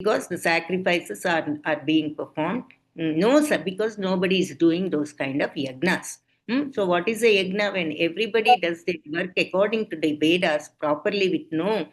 because the sacrifices are being performed. No, sir, because nobody is doing those kind of yagnas. So what is a yagna? When everybody does their work according to the Vedas properly with no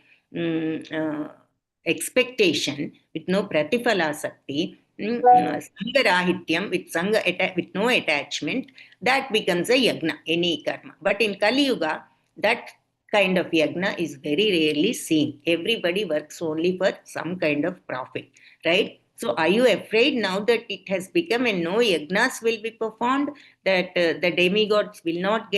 expectation, with no pratifala sakti, sangarahityam, with no attachment, that becomes a yagna, any karma. But in Kali Yuga, that kind of yagna is very rarely seen. Everybody works only for some kind of profit, right? So are you afraid now that it has become a no yagnas will be performed, that the demigods will not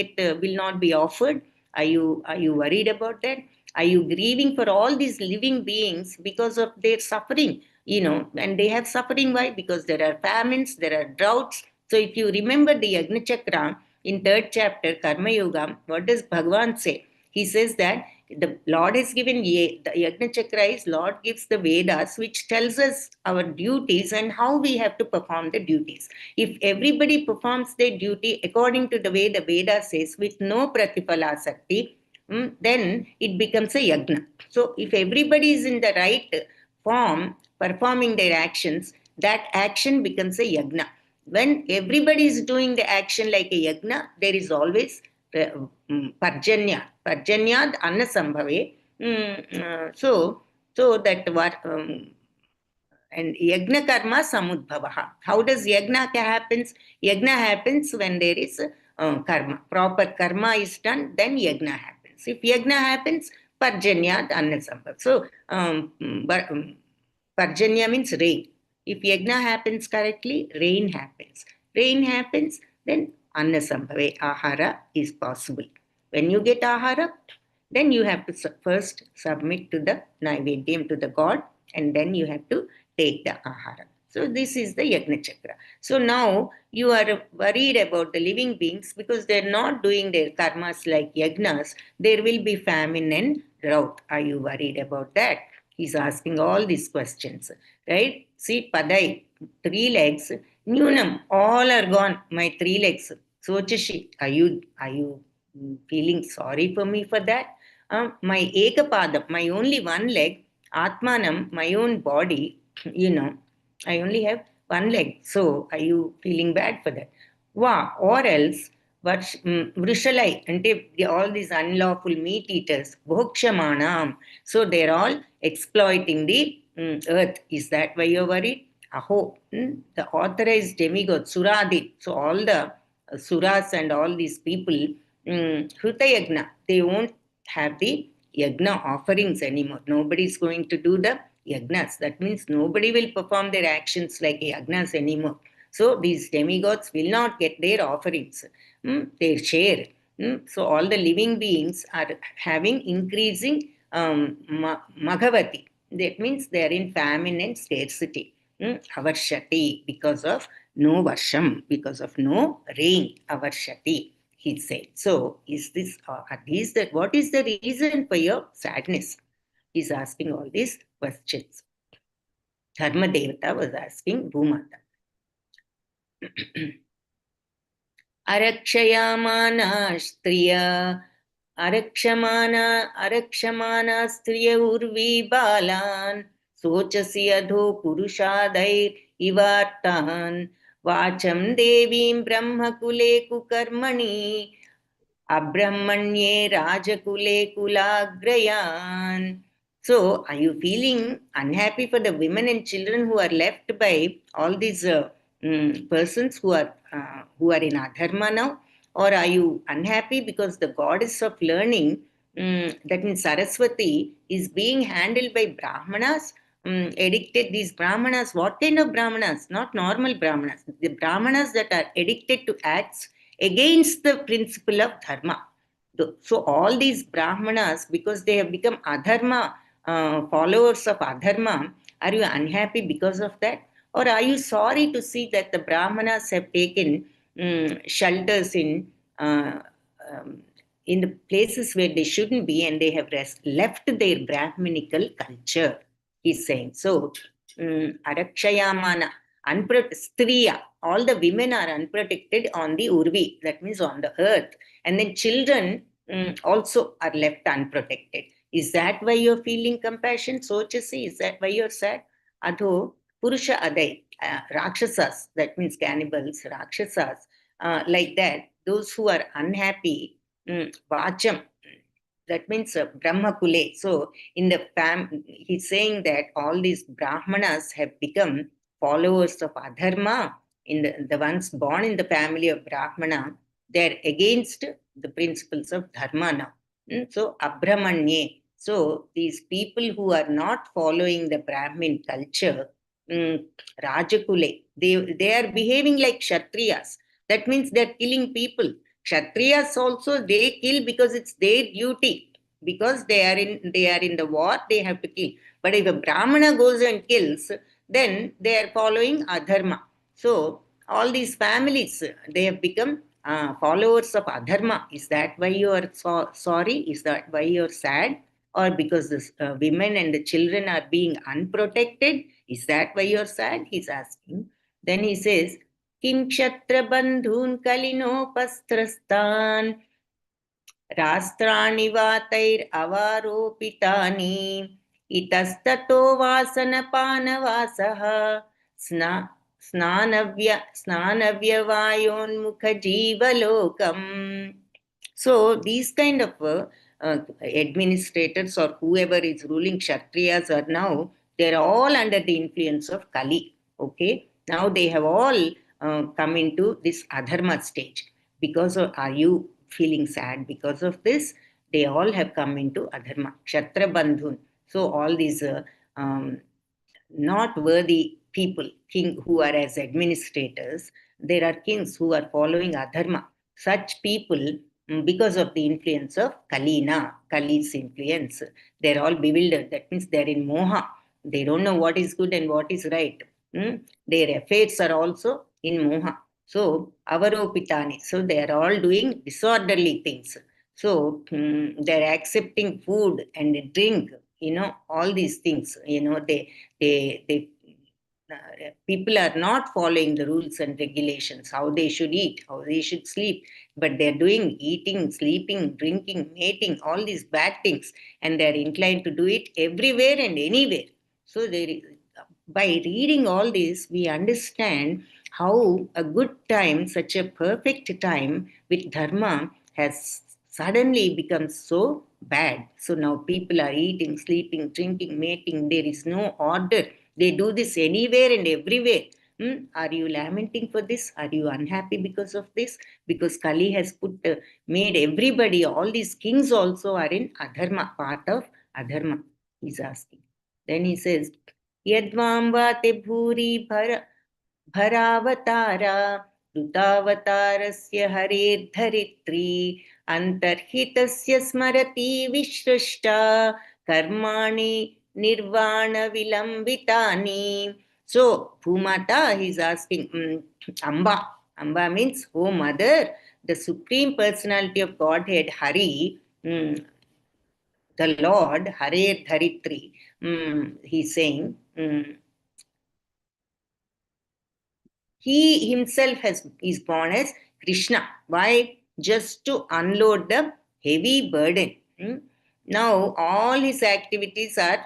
be offered? Are you worried about that? Are you grieving for all these living beings because of their suffering? And they have suffering. Why? Because there are famines, there are droughts. So if you remember the Yagna Chakra in third chapter, Karma Yoga, what does Bhagavan say? He says that the Lord has given the Yagna Chakra is Lord gives the Vedas, which tells us our duties and how we have to perform the duties. If everybody performs their duty according to the way the Veda says, with no pratipala sakti, then it becomes a yagna. So if everybody is in the right form, performing their actions, that action becomes a yagna. When everybody is doing the action like a yagna, there is always parjanya. Parjanyad anna sambhave. So that what and yagna karma samudbhavaha. How does yagna happens? Yagna happens when there is karma. Proper karma is done, then yagna happens. If yagna happens, parjanyad anna sambhav. So parjanya means rain. If yagna happens correctly, rain happens. Rain happens, then anna sambhave, ahara is possible. When you get ahara, then you have to first submit to the naivedyam, to the god, and then you have to take the ahara. So this is the Yagna Chakra. So now you are worried about the living beings because they're not doing their karmas like yagnas. There will be famine and drought. Are you worried about that? He's asking all these questions, right? See, Padai, 3 legs, Nunam, all are gone. My 3 legs. Sochashi, are you feeling sorry for me for that? My Ekapadam, my only one leg, Atmanam, my own body, I only have 1 leg. So are you feeling bad for that? Or else, Vrishalai, and all these unlawful meat eaters, Bhokshamanam. So they're all exploiting the earth. Is that why you're worried? Aho, the authorized demigod, Suradi. So all the Suras and all these people, Hrutayagna, they won't have the yagna offerings anymore. Nobody is going to do the yagnas. That means nobody will perform their actions like yagnas anymore. So these demigods will not get their offerings, their share. So all the living beings are having increasing magavati. That means they are in famine and scarcity. Avarshati, because of no varsham, because of no rain. Avarshati, he said. So is this, what is the reason for your sadness? He's asking all these questions. Dharma Devata was asking Bhumata. Arakshayamana striya, arakshmana striya urvi balan, sochasi adho purushadair ivartan, vacham devim brahmakule kukarmani, abrahmanye rajakule kulagrayan. So, are you feeling unhappy for the women and children who are left by all these persons who are in adharma now? Or are you unhappy because the goddess of learning, that means Saraswati, is being handled by Brahmanas? Addicted, these Brahmanas, what kind of Brahmanas? Not normal Brahmanas. The Brahmanas that are addicted to acts against the principle of dharma. So all these Brahmanas, because they have become adharma, followers of adharma, are you unhappy because of that? Or are you sorry to see that the Brahmanas have taken shelters in the places where they shouldn't be, and they have left their Brahminical culture, he's saying. So, Arakshayamana, Striya, all the women are unprotected on the Urvi, that means on the earth. And then children also are left unprotected. Is that why you're feeling compassion, Sochasi? Is that why you're sad? Adho Purusha Adai, Rakshasas, that means cannibals, Rakshasas, like that, those who are unhappy, Vacham, that means Brahma Kule. So, in the he's saying that all these Brahmanas have become followers of Adharma. In the ones born in the family of Brahmana, they're against the principles of Dharma now. So, Abramanye. So, these people who are not following the Brahmin culture, Rajakule, they are behaving like Kshatriyas. That means they're killing people. Kshatriyas also they kill because it's their duty. Because they are in the war, they have to kill. But if a Brahmana goes and kills, then they are following Adharma. So all these families they have become followers of Adharma. Is that why you are sorry? Is that why you are sad? Or because the women and the children are being unprotected? Is that why you are sad? He's asking. Then he says, Kim Kshatra Bandhun Kalinopastrastan रास्त्राणि वातैरवारोपितानि इतस्ततो वासनपानवासः स्ना स्नानव्यवायोन्मुखजीवलोकम्. So these kind of administrators or whoever is ruling Kshatriyas are now, they're all under the influence of Kali. Okay, now they have all come into this adharma stage. Because of, are you feeling sad because of this? They all have come into adharma. Kshatra Bandhun. So all these not worthy people, king who are as administrators, there are kings who are following adharma. Such people, because of the influence of Kalina, Kali's influence, they're all bewildered. That means they're in moha. They don't know what is good and what is right. Their affairs are also in moha. So, avaropitani. So, they are all doing disorderly things. So, they're accepting food and drink, all these things. They people are not following the rules and regulations, how they should eat, how they should sleep, but they're doing eating, sleeping, drinking, mating, all these bad things, and they're inclined to do it everywhere and anywhere. So by reading all this, we understand how a good time, such a perfect time with dharma has suddenly become so bad. So now people are eating, sleeping, drinking, mating. There is no order. They do this anywhere and everywhere. Are you lamenting for this? Are you unhappy because of this? Because Kali has made everybody, all these kings also are in adharma, part of adharma, he's asking. Then he says, Yadvam vate bhuri भरावतारा ऋतावतारस्य हरेर्धरित्री अन्तर्हितस्य स्मरति विसृष्टा कर्माणि निर्वाणविलम्बितानि. So, Bhumata, he's asking, Amba. Amba means, oh mother, the Supreme Personality of Godhead, Hari, the Lord, Harer Dharitri, he's saying, he himself is born as Krishna. Why? Just to unload the heavy burden. Now, all his activities are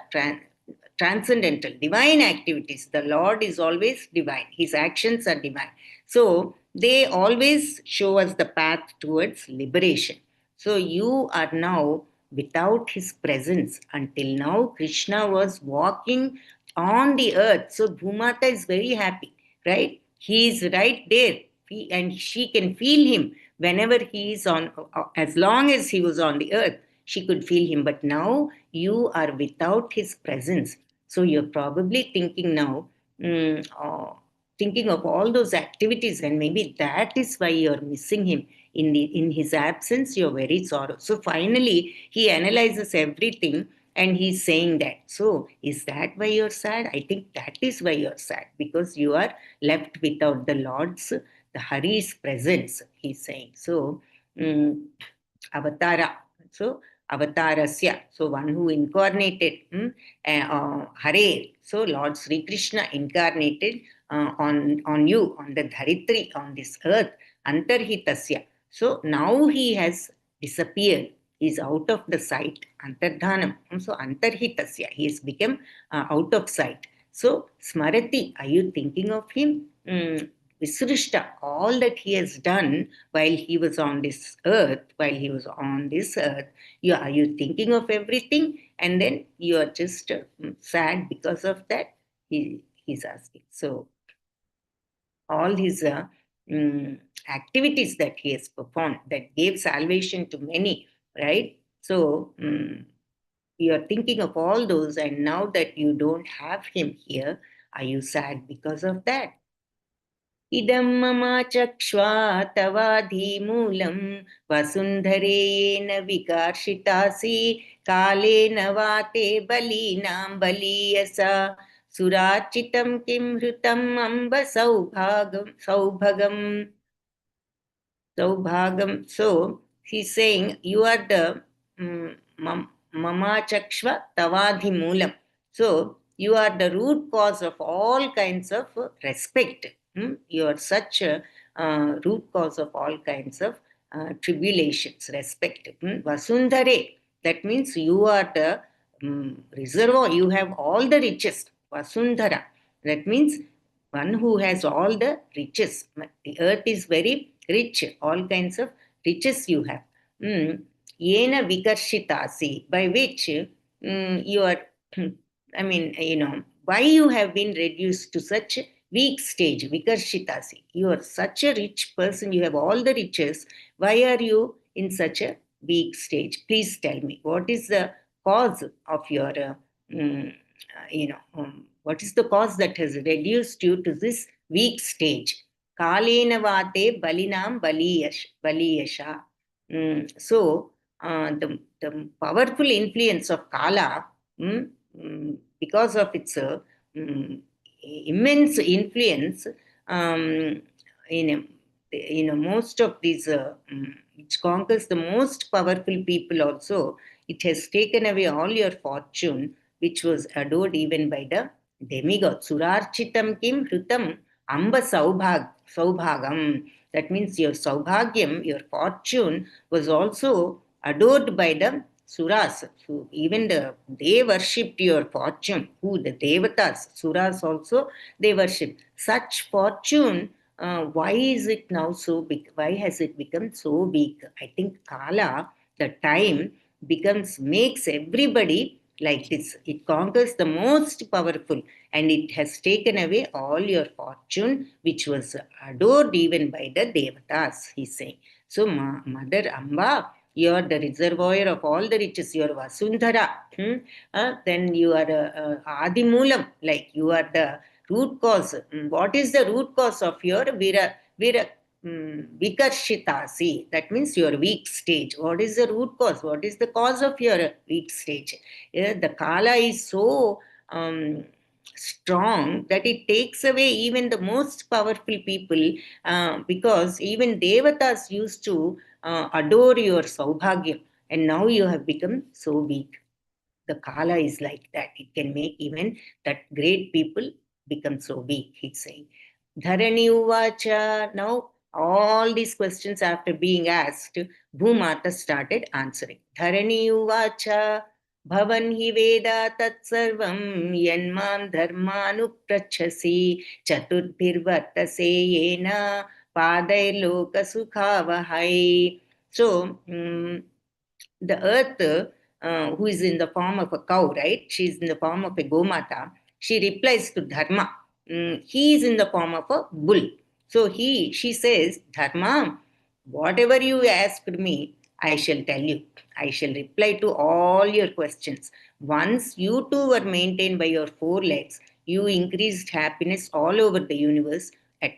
transcendental, divine activities. The Lord is always divine. His actions are divine. So, they always show us the path towards liberation. So, you are now without his presence. Until now, Krishna was walking on the earth. So, Bhumata is very happy, right? He is right there, and she can feel him whenever he is on, as long as he was on the earth, she could feel him. But now you are without his presence. So you're probably thinking now, thinking of all those activities, and maybe that is why you're missing him. In his absence, you're very sorrow. So finally, he analyzes everything and he's saying that. So, is that why you're sad? I think that is why you're sad, because you are left without the Lord's, the Hari's presence, he's saying. So, Avatara. So, Avatarasya. So, one who incarnated Hare. So, Lord Sri Krishna incarnated on you, on the Dharitri, on this earth. Antarhitasya. So, now he has disappeared. Is out of the sight, antardhanam. So antarhitasya, he has become out of sight. So, Smarati, are you thinking of him? Visrishta, all that he has done while he was on this earth, are you thinking of everything? And then you are just sad because of that? He's asking. So, all his activities that he has performed that gave salvation to many, right? So, you are thinking of all those, and now that you don't have him here, are you sad because of that? Idam mama chakshva tavadhimulam vasundhareyena vikarshitasi kalena vate balinam baliyasa surachitam kim hrutam amba saubhagam. So he's saying, you are the mama chakshva tavadhi moolam. So you are the root cause of all kinds of respect. You are such a root cause of all kinds of tribulations, respect. Vasundhare, that means you are the reservoir, you have all the riches. Vasundhara, that means one who has all the riches. The earth is very rich, all kinds of riches you have. Yena vikarshitasi, by which you are, why you have been reduced to such a weak stage, vikarshitasi. You are such a rich person, you have all the riches. Why are you in such a weak stage? Please tell me, what is the cause of your, what is the cause that has reduced you to this weak stage? Kalena vate balinam baliyasha. So, the powerful influence of Kala, because of its immense influence, most of these, which conquers the most powerful people also, it has taken away all your fortune, which was adored even by the demigod. Surarchitam kim hrutam amba saubhagam. That means your saubhagyam, your fortune, was also adored by the suras. So even they worshipped your fortune. Who? The devatas. Suras also, they worship. Such fortune, why is it now so big? Why has it become so big? I think Kala, the time, makes everybody like this. It conquers the most powerful, and it has taken away all your fortune, which was adored even by the devatas, he's saying. So, Mother Amba, you are the reservoir of all the riches. You are Vasundhara. Then you are Adimulam, like you are the root cause. What is the root cause of your vikarshitasi? That means your weak stage. What is the root cause? What is the cause of your weak stage? The Kala is so strong that it takes away even the most powerful people, because even devatas used to adore your saubhagyam, and now you have become so weak. The Kala is like that. It can make even that great people become so weak, he's saying. Dharani Uvacha. Now, all these questions after being asked, Bhumata started answering. Dharani Uvacha. Bhavan hi veda tatsarvam yanmam dharmanu prachasi chaturbhirvartase yena paday loka sukhavahai. So, the earth, who is in the form of a cow, right? She is in the form of a gomata. She replies to Dharma. He is in the form of a bull. So she says, Dharma, whatever you asked me, I shall tell you. I shall reply to all your questions. Once you two were maintained by your four legs, you increased happiness all over the universe. At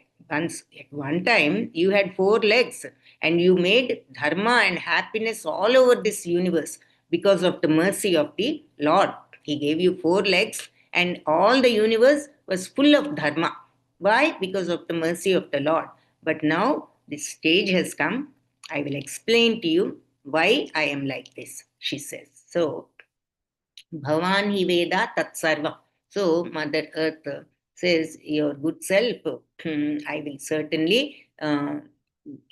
one time, you had four legs, and you made dharma and happiness all over this universe because of the mercy of the Lord. He gave you four legs, and all the universe was full of dharma. Why? Because of the mercy of the Lord. But now this stage has come. I will explain to you why I am like this, she says. So, Bhavan hi Veda Tatsarva. So, Mother Earth says, your good self, I will certainly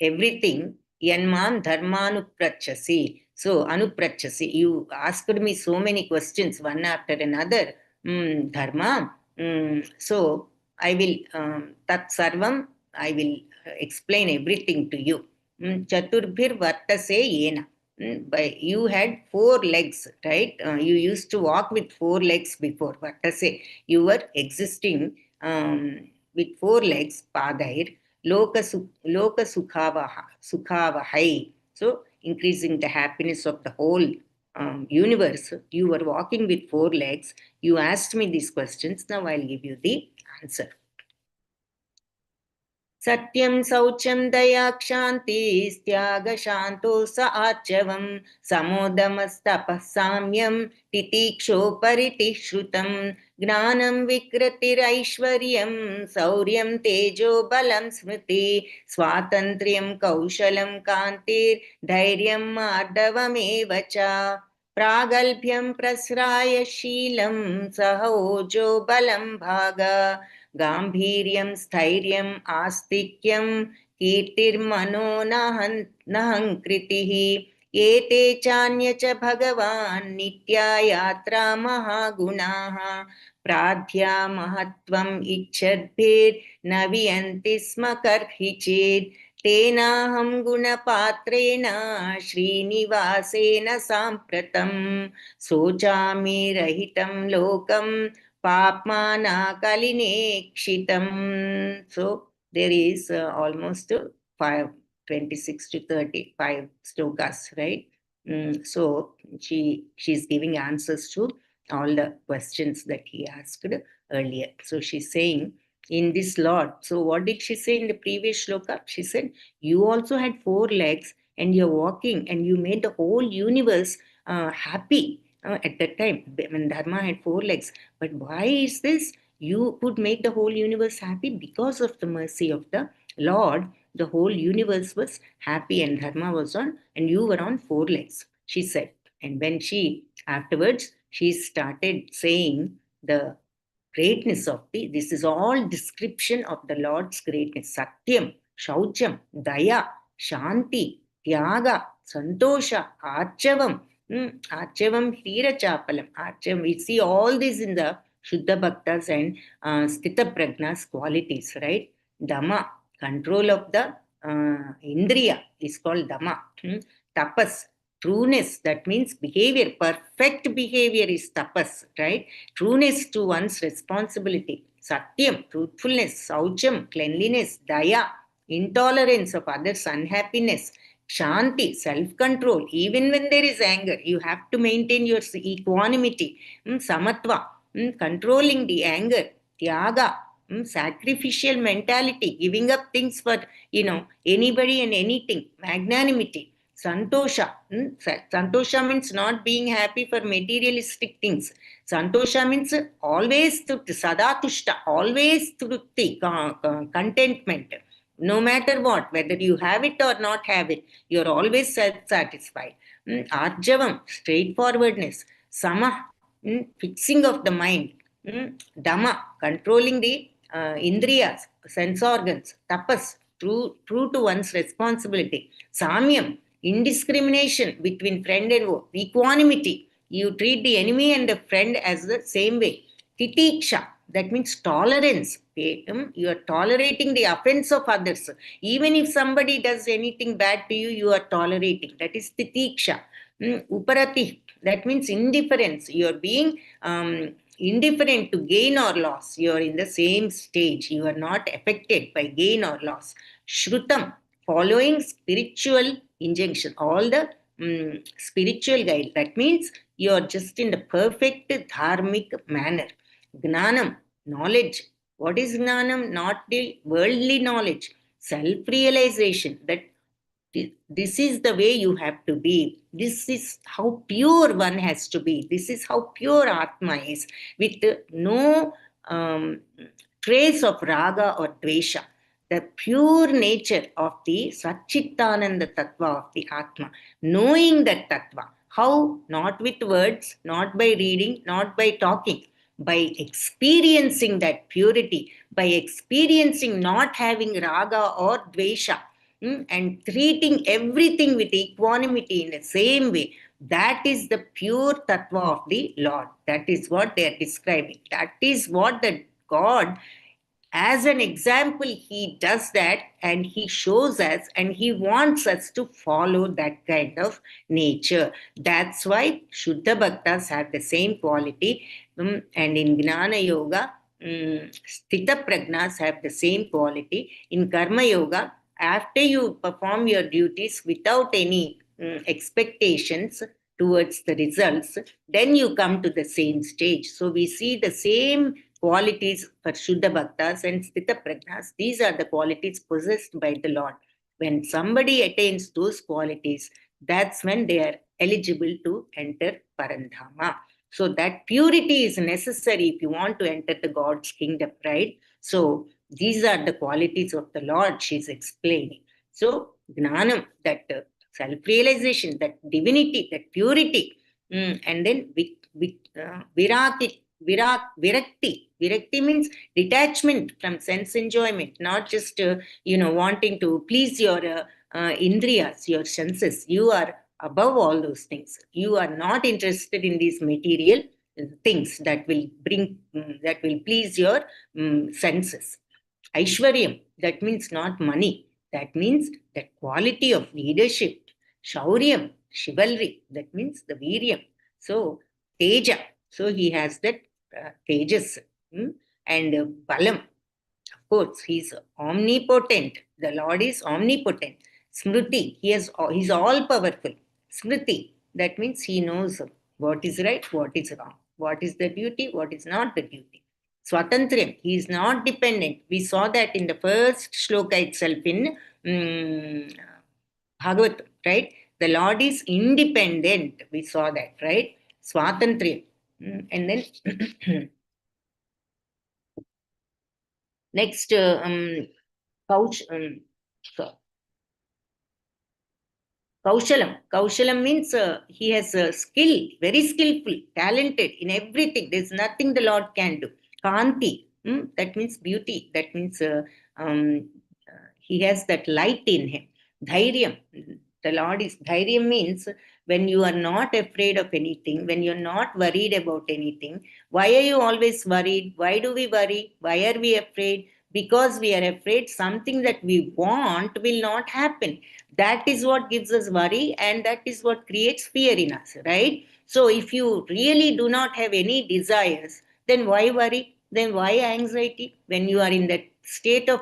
everything. Yanmam dharmanuprachasi. So, anuprachasi. You asked me so many questions, one after another. Dharma, So I will, Tat Sarvam, I will explain everything to you. Chaturbhir Vartase Yena. By you had 4 legs, right? You used to walk with 4 legs before. Vartase, you were existing with 4 legs, Padair, Loka Sukhavahai. So increasing the happiness of the whole universe. You were walking with 4 legs. You asked me these questions. Now I'll give you the answer. सत्यं शौचं दया क्षान्तिस्त्यागशान्तो स आर्जवं समोदमस्तपः साम्यं तितिक्षोपरितिः श्रुतं ज्ञानं विकृतिरैश्वर्यं शौर्यं तेजो बलं स्मृति स्वातन्त्र्यं कौशलं कान्तिर्धैर्यं मार्दवमेव च प्रागल्भ्यं प्रस्रायशीलं सहोजो बलं भाग गाम्भीर्यं स्थैर्यम् आस्तिक्यं कीर्तिर्मनो नहङ्कृतिः एते चान्य च भगवान् नित्या यात्रा महागुणाः प्राध्या महत्त्वम् इच्छद्भिर्न वियन्ति स्म कर्हिचित् तेनाहं गुणपात्रेण श्रीनिवासेन साम्प्रतं शोचामि रहितं लोकं Papmana Kalinekshitam. So there is almost 26 to 35 slokas, right? So she's giving answers to all the questions that he asked earlier. So she's saying, in this Lord, so what did she say in the previous shloka? She said, you also had 4 legs and you're walking and you made the whole universe happy. At that time, when Dharma had 4 legs. But why is this? You could make the whole universe happy because of the mercy of the Lord. The whole universe was happy and Dharma was on, and you were on 4 legs, she said. And when afterwards, she started saying the greatness of this is all description of the Lord's greatness. Satyam, Shaucham, Daya, Shanti, Tyaga, Santosha, Archavam, Archavam, Hira Chapalam, Archavam. We see all this in the Shuddha Bhaktas and Sthita Prajna's qualities, right? Dhamma, control of the Indriya is called Dhamma. Tapas, trueness, that means behavior, perfect behavior is tapas, right? Trueness to one's responsibility. Satyam, truthfulness. Saucham, cleanliness. Daya, intolerance of others' unhappiness. Shanti, self-control. Even when there is anger, you have to maintain your equanimity. Samatva, controlling the anger. Tyaga, sacrificial mentality, giving up things for, anybody and anything. Magnanimity. Santosha. Santosha means not being happy for materialistic things. Santosha means always sadatushta, always trupti, contentment. No matter what, whether you have it or not have it, you're always self-satisfied. Arjavam, straightforwardness. Sama, fixing of the mind. Dhamma, controlling the indriyas, sense organs. Tapas, true to one's responsibility. Samyam, indiscrimination between friend and foe. Equanimity, you treat the enemy and the friend as the same way. Titiksha, that means tolerance. You are tolerating the offense of others. Even if somebody does anything bad to you, you are tolerating. That is titiksha. Uparati, that means indifference. You are being indifferent to gain or loss. You are in the same stage. You are not affected by gain or loss. Shrutam, following spiritual injunction, all the spiritual guide. That means you are just in the perfect dharmic manner. Gnanam, knowledge. What is gnanam? Not the worldly knowledge. Self-realization that this is the way you have to be. This is how pure one has to be. This is how pure Atma is, with no trace of raga or dvesha. The pure nature of the Satchittananda Tattva of the Atma. Knowing that Tattva. How? Not with words, not by reading, not by talking. By experiencing that purity, by experiencing not having raga or dvesha, and treating everything with equanimity in the same way. That is the pure tattva of the Lord. That is what they are describing. That is what the God, as an example, he does that and he shows us and he wants us to follow that kind of nature. That's why Shuddha Bhaktas have the same quality. And in Gnana Yoga, Sthita Prajnas have the same quality. In Karma Yoga, after you perform your duties without any expectations towards the results, then you come to the same stage. So we see the same qualities for Shuddha Bhaktas and Sthita Prajnas. These are the qualities possessed by the Lord. When somebody attains those qualities, that's when they are eligible to enter Parandhama. So that purity is necessary if you want to enter the God's kingdom, right? So these are the qualities of the Lord she's explaining. So Gnanam, that self-realization, that divinity, that purity, and then Virakti. Virakti means detachment from sense enjoyment, not just wanting to please your indriyas, your senses. You are above all those things. You are not interested in these material things that will that will please your senses. Aishwaryam, that means not money. That means that quality of leadership. Shauryam, chivalry, that means the Viryam. So, Teja, so he has that Tejas. And Balam, of course, he's omnipotent. The Lord is omnipotent. Smriti, he's all powerful. Smriti, that means he knows what is right, what is wrong, what is the duty, what is not the duty. Swatantriyam, he is not dependent. We saw that in the first shloka itself in Bhagavatam, right? The Lord is independent. We saw that, right? Swatantriyam. And then next, Kaush, so Kaushalam. Kaushalam means he has a skill, very skillful, talented in everything. There's nothing the Lord can do. Kanti, that means beauty. That means he has that light in him. Dhairyam, the Lord is, Dhairyam means when you are not afraid of anything, when you're not worried about anything. Why are you always worried? Why do we worry? Why are we afraid? Because we are afraid something that we want will not happen. That is what gives us worry and that is what creates fear in us, right? So if you really do not have any desires, then why worry? Then why anxiety? When you are in that state of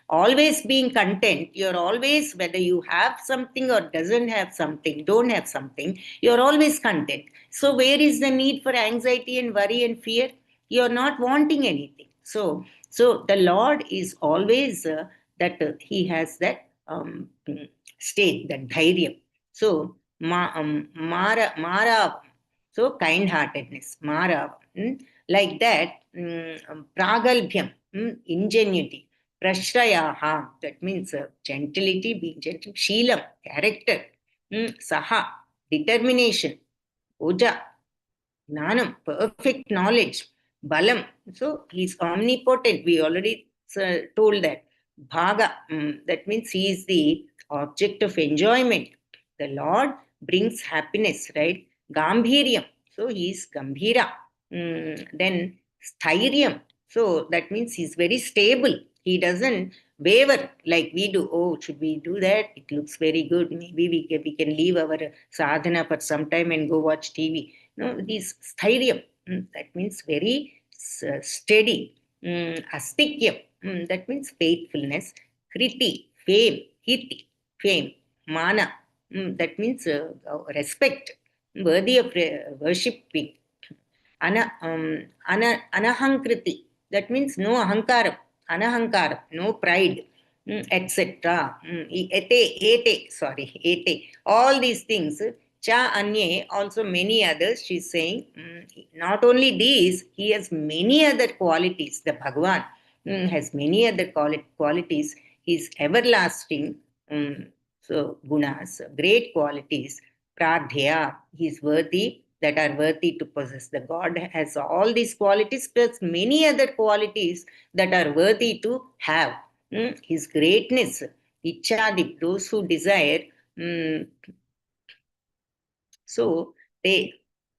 always being content, you're always, whether you have something or doesn't have something, don't have something, you're always content. So where is the need for anxiety and worry and fear? You're not wanting anything. So the Lord is always that he has that state, that dhairyam. So mara, so kind-heartedness, mara, like that, pragalbhyam, ingenuity, prashrayaha, that means gentility, being gentle, sheelam, character, saha, determination, oja, gnanam, perfect knowledge, balam, so he's omnipotent. We already told that. Bhaga, that means he is the object of enjoyment. The Lord brings happiness, right? Gambhiryam, so he is Gambhira. Then Sthiryam, so that means he's very stable. He doesn't waver like we do. Oh, should we do that? It looks very good. Maybe we can leave our sadhana for some time and go watch TV. No, he's Sthiryam. That means very steady. Astikyam, that means faithfulness. Kriti, fame. Kiti, fame. Mana, that means respect, worthy of worshipping. Anahankriti, that means no ahankaram. Anahankaram, no pride, etc. Ete. All these things. Cha anye, also many others, she's saying. Not only these, he has many other qualities. The Bhagavan has many other qualities. He's everlasting. So, gunas, great qualities. Pradhya, he's worthy, that are worthy to possess. The God has all these qualities plus many other qualities that are worthy to have. His greatness, Ichadi, those who desire, So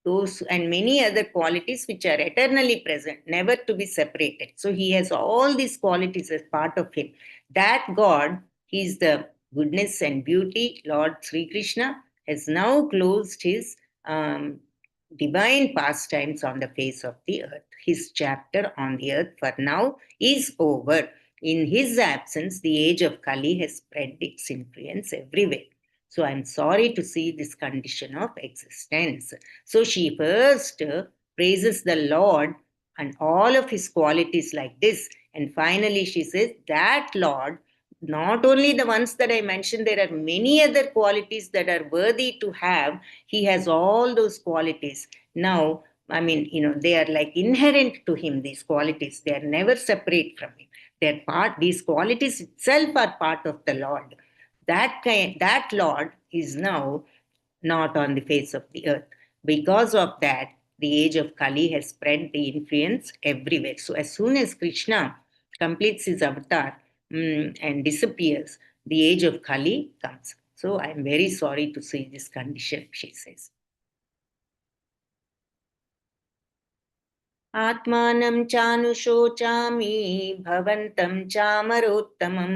those and many other qualities which are eternally present, never to be separated. So he has all these qualities as part of him. That God, he is the goodness and beauty. Lord Sri Krishna has now closed his divine pastimes on the face of the earth. His chapter on the earth for now is over. In his absence, the age of Kali has spread its influence everywhere. So I'm sorry to see this condition of existence. So she first praises the Lord and all of his qualities like this. And finally, she says that Lord, not only the ones that I mentioned, there are many other qualities that are worthy to have. He has all those qualities. Now, I mean, they are like inherent to him, these qualities. They are never separate from him. They're part, these qualities itself are part of the Lord. That Lord is now not on the face of the earth. Because of that, the age of Kali has spread the influence everywhere. So as soon as Krishna completes his avatar and disappears, the age of Kali comes. So I'm very sorry to see this condition, she says. आत्मानं चानुशोचामि भवन्तं चामरोत्तमं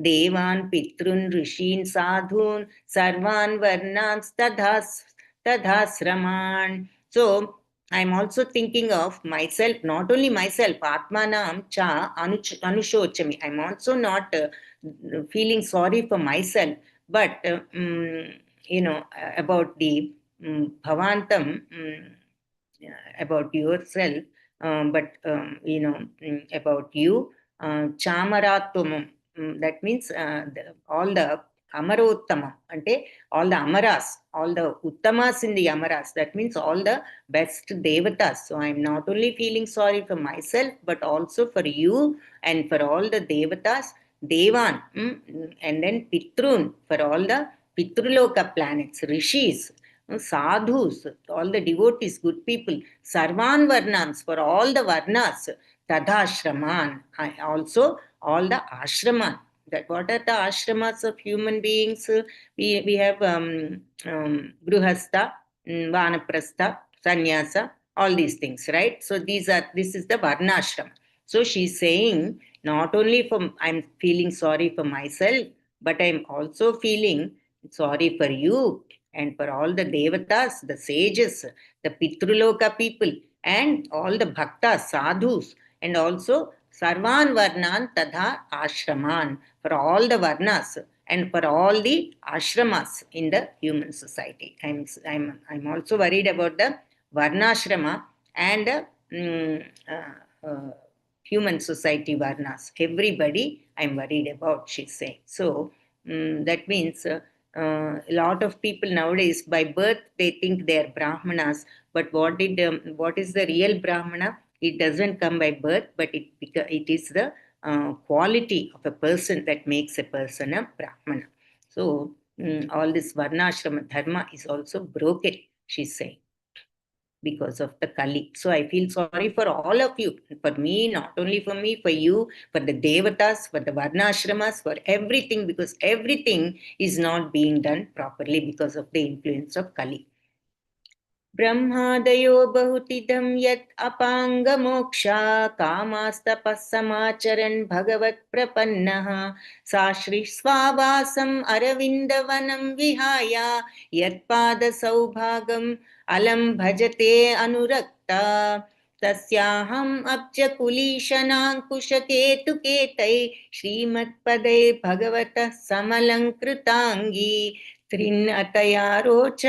देवान् पितॄन् ऋषीन् साधून् सर्वान् वर्णांस्तथाश्रमान्. So I'm also thinking of myself, not only myself, Atmanam cha anushochami. I'm also not feeling sorry for myself, but about the Bhavantam, about yourself, about you, Chamaratumam. That means all the Amarottamam, ante all the Amaras, all the Uttamas in the Amaras. That means all the best Devatas. So I'm not only feeling sorry for myself, but also for you and for all the Devatas, Devan, and then Pitrun, for all the Pitruloka planets, Rishis, sadhus, all the devotees, good people, sarvan varnans, for all the varnas, tadashraman, also all the ashraman. That what are the ashramas of human beings? We have Gruhastha, Vanaprastha, Sannyasa, all these things, right? So this is the varnashram. So she's saying, not only for I'm feeling sorry for myself, but I'm also feeling sorry for you and for all the devatas, the sages, the Pitruloka people, and all the bhaktas, sadhus, and also Sarvan Varnan Tadha Ashraman, for all the Varnas and for all the ashramas in the human society. I'm also worried about the Varnashrama and human society Varnas. Everybody I'm worried about, she's saying. So that means a lot of people nowadays, by birth, they think they are Brahmanas. But what is the real Brahmana? It doesn't come by birth, but it is the quality of a person that makes a person a Brahmana. So all this Varnashrama Dharma is also broken, she's saying, because of the Kali. So I feel sorry for all of you, for me, not only for me, for you, for the Devatas, for the Varnashramas, for everything, because everything is not being done properly because of the influence of Kali. ब्रह्मादयो बहुतिदं यत् अपाङ्गमोक्षा कामास्तपः समाचरन् भगवत्प्रपन्नः साश्रिस्वावासम् अरविन्दवनं विहाय यत्पादसौभागम् अलं भजते अनुरक्ता तस्याहम् अब्जकुलीशनाङ्कुशकेतुकेतै श्रीमत्पदै भगवतः समलङ्कृताङ्गी त्रिन् अतया रोच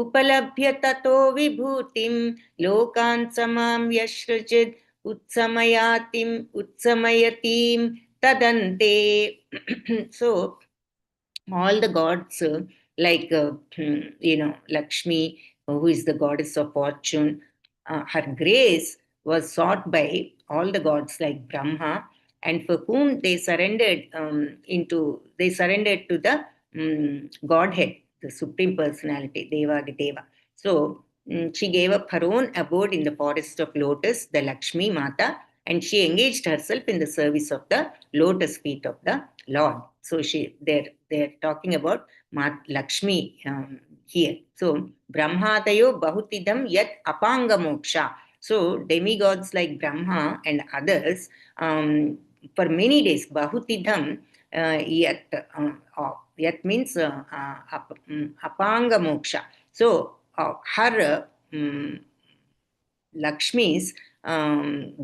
उपलभ्य ततो विभूतिं लोकान् समां यश्रचिद् उत्समयतीं तदन्ते. So all the gods like Lakshmi, who is the goddess of fortune, her grace was sought by all the gods like Brahma, and for whom they surrendered to the Godhead, the Supreme Personality, Deva. So she gave up her own abode in the forest of lotus, the Lakshmi Mata, and she engaged herself in the service of the lotus feet of the Lord. So they're talking about Lakshmi here. So Brahmadayo Bahutidam Yat Apanga Moksha. So demigods like Brahma and others, for many days, Bahutidam Yat means Apanga Moksha. So her Lakshmi's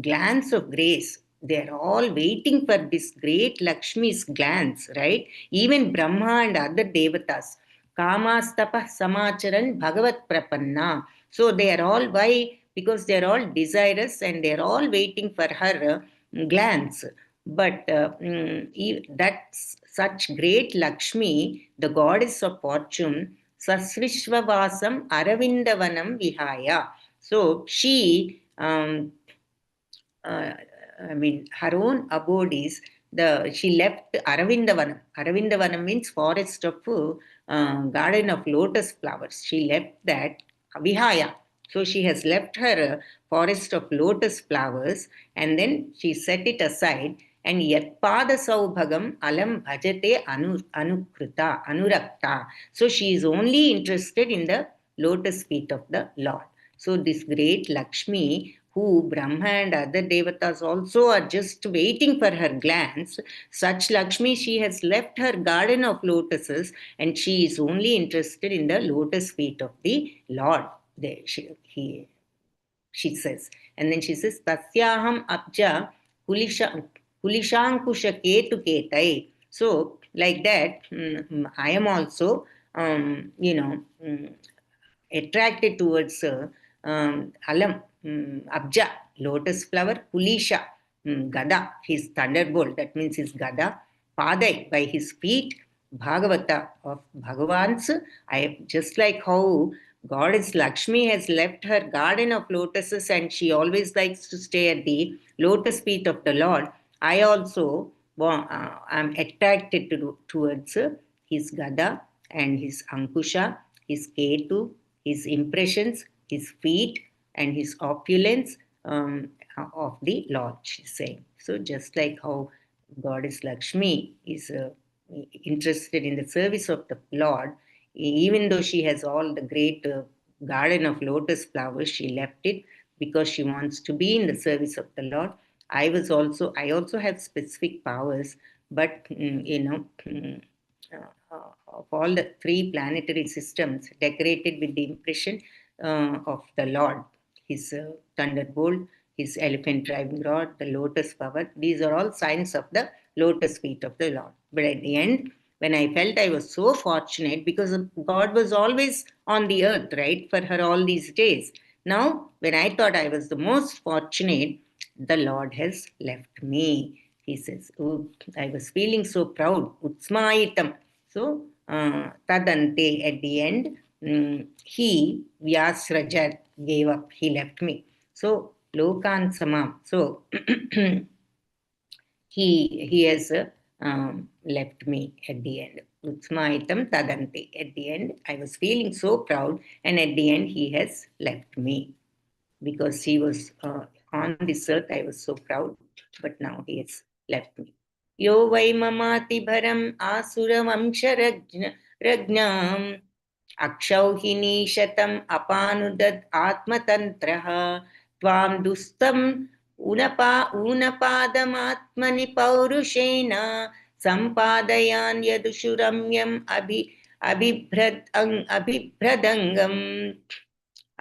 glance of grace, they are all waiting for this great Lakshmi's glance, right? Even Brahma and other devatas. Kamastapa Samacharan Bhagavat Prapanna. So they are all, why? Because they are all desirous and they are all waiting for her glance. But that's such great Lakshmi, the goddess of fortune, Sasrishvavasam Aravindavanam Vihaya. So she, her own abode is she left Aravindavanam. Aravindavanam means forest of garden of lotus flowers. She left that Vihaya. So she has left her forest of lotus flowers and then she set it aside. And Yatpada Saubhagam Alam Bhajate Anukruta, Anurakta. So she is only interested in the lotus feet of the Lord. So this great Lakshmi, who Brahma and other devatas also are just waiting for her glance, such Lakshmi, she has left her garden of lotuses and she is only interested in the lotus feet of the Lord. There she says. And then she says, Tasyaham Abja Kulishankusha Ketu Ketai. So, like that, I am also, attracted towards Alam, Abja, lotus flower, Kulisha, Gada, his thunderbolt, that means his Gada, Padai, by his feet, Bhagavata of Bhagavan's. Just like how Goddess Lakshmi has left her garden of lotuses and she always likes to stay at the lotus feet of the Lord, I also am attracted towards his Gada and his Ankusha, his Ketu, his impressions, his feet, and his opulence of the Lord, she's saying. So just like how Goddess Lakshmi is interested in the service of the Lord, even though she has all the great garden of lotus flowers, she left it because she wants to be in the service of the Lord. I also have specific powers, but of all the three planetary systems decorated with the impression of the Lord, his thunderbolt, his elephant driving rod, the lotus flower, these are all signs of the lotus feet of the Lord. But at the end, when I felt I was so fortunate because God was always on the earth, right, for her all these days. Now, when I thought I was the most fortunate, the Lord has left me. He says, oh, I was feeling so proud. Utsmaitam. So, Tadante, at the end, he, Vyasraja, gave up. He left me. So, Lokan Samam. So, he has left me at the end. Utsmaitam Tadante. At the end, I was feeling so proud, and at the end, he has left me. Because he was on this earth, I was so proud, but now he has left me. Yo vai mamati bharam asura ragnam akshauhini shatam apanudad atmatantraha tvam dustam unapadam paurushena sampadayan yadushuramyam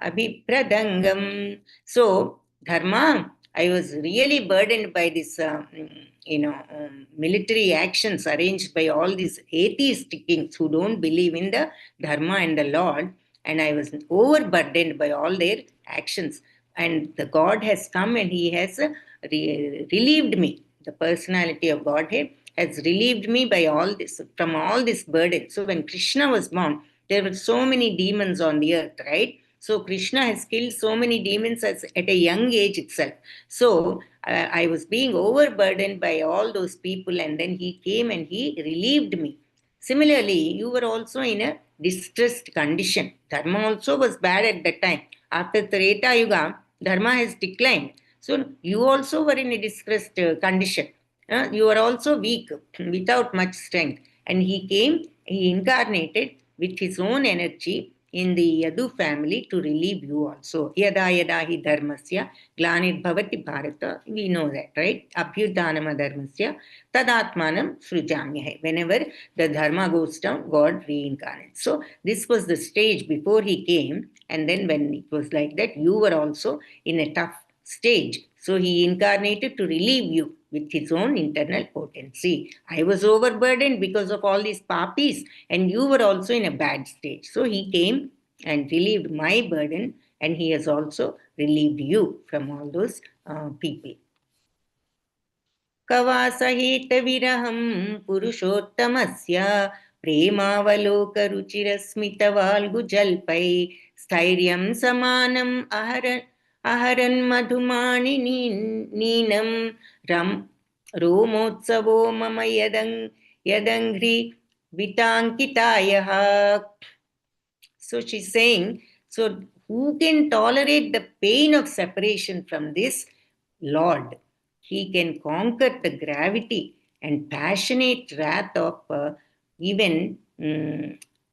abhibhradangam. So, Dharma, I was really burdened by this, military actions arranged by all these atheistic kings who don't believe in the Dharma and the Lord. And I was overburdened by all their actions. And the God has come and he has relieved me. The personality of Godhead has relieved me by all this, from all this burden. So when Krishna was born, there were so many demons on the earth, right? So Krishna has killed so many demons at a young age itself. So I was being overburdened by all those people, and then he came and he relieved me. Similarly, you were also in a distressed condition. Dharma also was bad at that time. After Treta Yuga, Dharma has declined. So you also were in a distressed condition. You were also weak, without much strength. And he came, he incarnated with his own energy in the Yadu family to relieve you also. Yada yada hi dharmasya glanir bhavati bharata. We know that, right? Abhyudhanama dharmasya tadatmanam srujamyahe. Whenever the dharma goes down, God reincarnates. So this was the stage before he came. And then when it was like that, you were also in a tough stage. So he incarnated to relieve you with his own internal potency. I was overburdened because of all these papis, and you were also in a bad stage. So he came and relieved my burden, and he has also relieved you from all those people. कवासहेत विरहं पुरुषोत्तमस्य प्रेमावलोकरुचिरस्मितवाल्गुजल्पै स्थैर्यं समानम् अहरन् मधुमाणिनीनं रं रोमोत्सवो मम यदङ्घ्रि विताङ्कितायः. So she's saying, so who can tolerate the pain of separation from this Lord? He can conquer the gravity and passionate wrath of even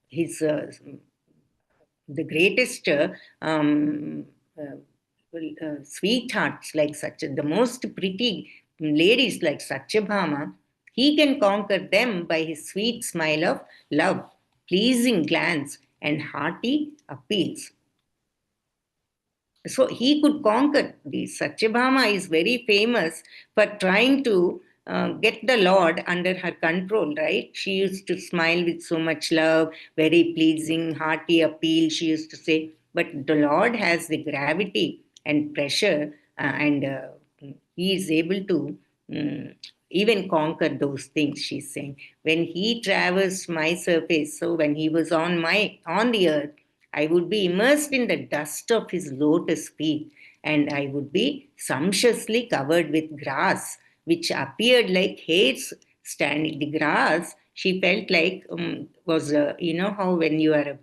his the greatest sweethearts like such, the most pretty ladies like Satyabhama. He can conquer them by his sweet smile of love, pleasing glance, and hearty appeals. So he could conquer these. Satyabhama is very famous for trying to get the Lord under her control, right? She used to smile with so much love, very pleasing, hearty appeal, she used to say. But the Lord has the gravity and pressure, and he is able to even conquer those things, she's saying. When he traversed my surface, so when he was on the earth, I would be immersed in the dust of his lotus feet, and I would be sumptuously covered with grass, which appeared like hairs standing. The grass, she felt like was, you know how when you are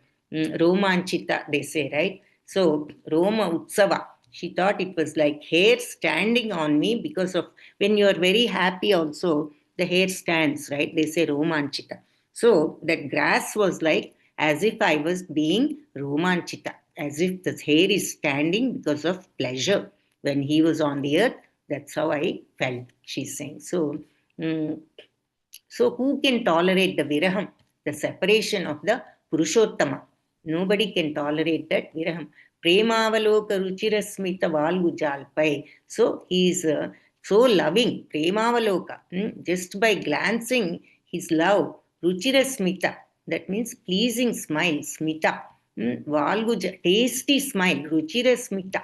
romanchita, they say, right? So, Roma Utsava, she thought it was like hair standing on me, because of when you are very happy also, the hair stands, right? They say romanchita. So, that grass was like as if I was being romanchita, as if the hair is standing because of pleasure. When he was on the earth, that's how I felt, she's saying. So, so who can tolerate the viraham, the separation of the Purushottama? Nobody can tolerate that viraham. Premavaloka ruchirasmita valgujalpai. So he is so loving. Premavaloka. Just by glancing his love. Ruchirasmita. That means pleasing smile. Smita. Valguja. Tasty smile. Ruchirasmita.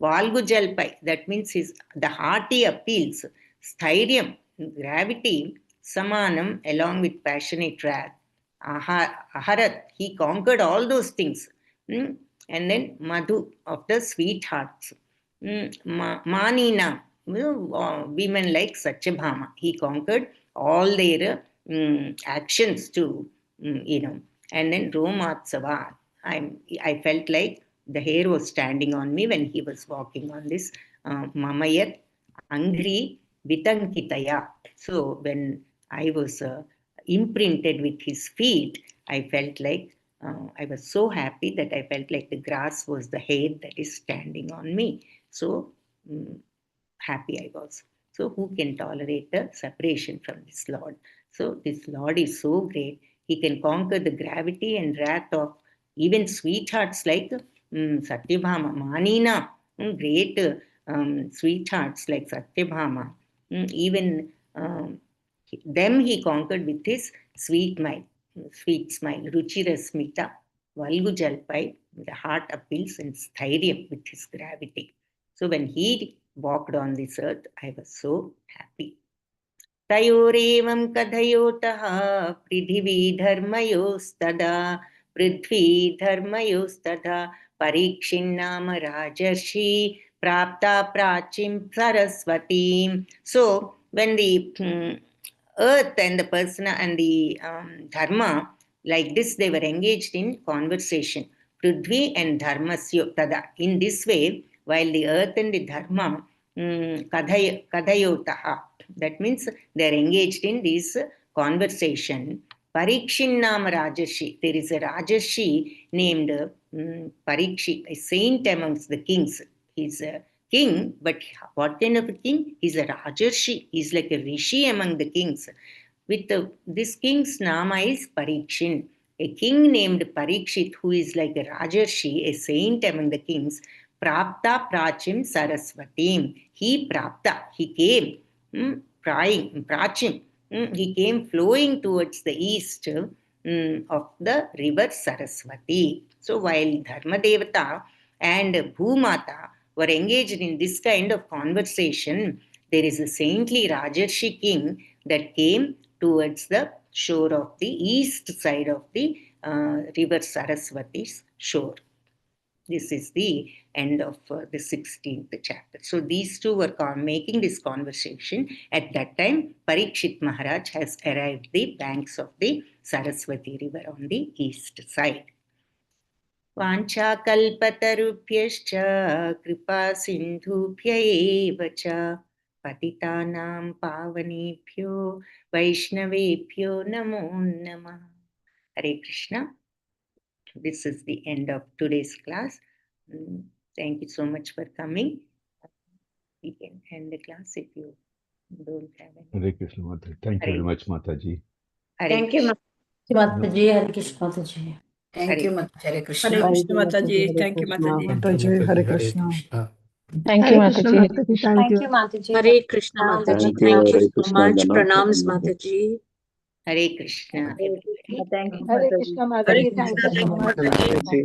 Valgujalpai. That means the hearty appeals. Sthyriam. Gravity. Samanam, along with passionate wrath. Aharat, he conquered all those things. And then Madhu, of the sweethearts. Manina, women like Satyabhama. He conquered all their actions too, you know. And then Romatsava, I felt like the hair was standing on me when he was walking on this Mamayat Angri Vitankitaya. So when I was imprinted with his feet, I felt like I was so happy that I felt like the grass was the hair that is standing on me. So happy I was. So who can tolerate the separation from this Lord? So this Lord is so great. He can conquer the gravity and wrath of even sweethearts like Satyabhama, Manina, great sweethearts like Satyabhama. Even them he conquered with his sweet smile, Ruchirasmita, Valgujalpai, the heart appeals, and Sthyriam with his gravity. So when he walked on this earth, I was so happy. Tayorevam kadhayotah pridhivi dharmayostadha prithvi dharmayostadha parikshinnama rajarshi prapta prachim saraswatim. So when the earth and the persona and the dharma, like this, they were engaged in conversation. Prithvi and dharmasyo tada. In this way, while the earth and the dharma kadhayotaha, that means they are engaged in this conversation. Parikshin Nam Rajarshi. There is a Rajarshi named Parikshit, a saint amongst the kings. He's a king, but what kind of a king? He's a Rajarshi. He's like a rishi among the kings. This king's nama is Parikshin. A king named Parikshit, who is like a Rajarshi, a saint among the kings, Prapta Prachim Saraswatim. He came, Prachim. He came flowing towards the east of the river Saraswati. So while Dharma Devata and Bhumata were engaged in this kind of conversation, there is a saintly Rajarshi king that came towards the shore of the east side of the river Saraswati's shore. This is the end of the 16th chapter. So these two were making this conversation. At that time, Parikshit Maharaj has arrived the banks of the Saraswati river on the east side. Vancha kalpatarubhyascha kripa sindhubhya eva cha patitanam pavanebhyo vaishnavebhyo namo namah. Hare Krishna. This is the end of today's class. Thank you so much for coming. We can end the class if you don't have any. Hare Krishna Mataji. Thank you very much, Mataji. Thank you, Mataji. Hare Krishna Mataji. Thank you, Mataji. Hare Krishna. Hare Krishna Mataji. Thank you, Mataji. Mataji. Hare Krishna. Thank you, Mataji. Thank you, Mataji. Hare Krishna Mataji. Thank you so much. Pranams, Mataji. Hare Krishna. Thank you, Hare Krishna Mataji. Thank you so much. Hare Krishna.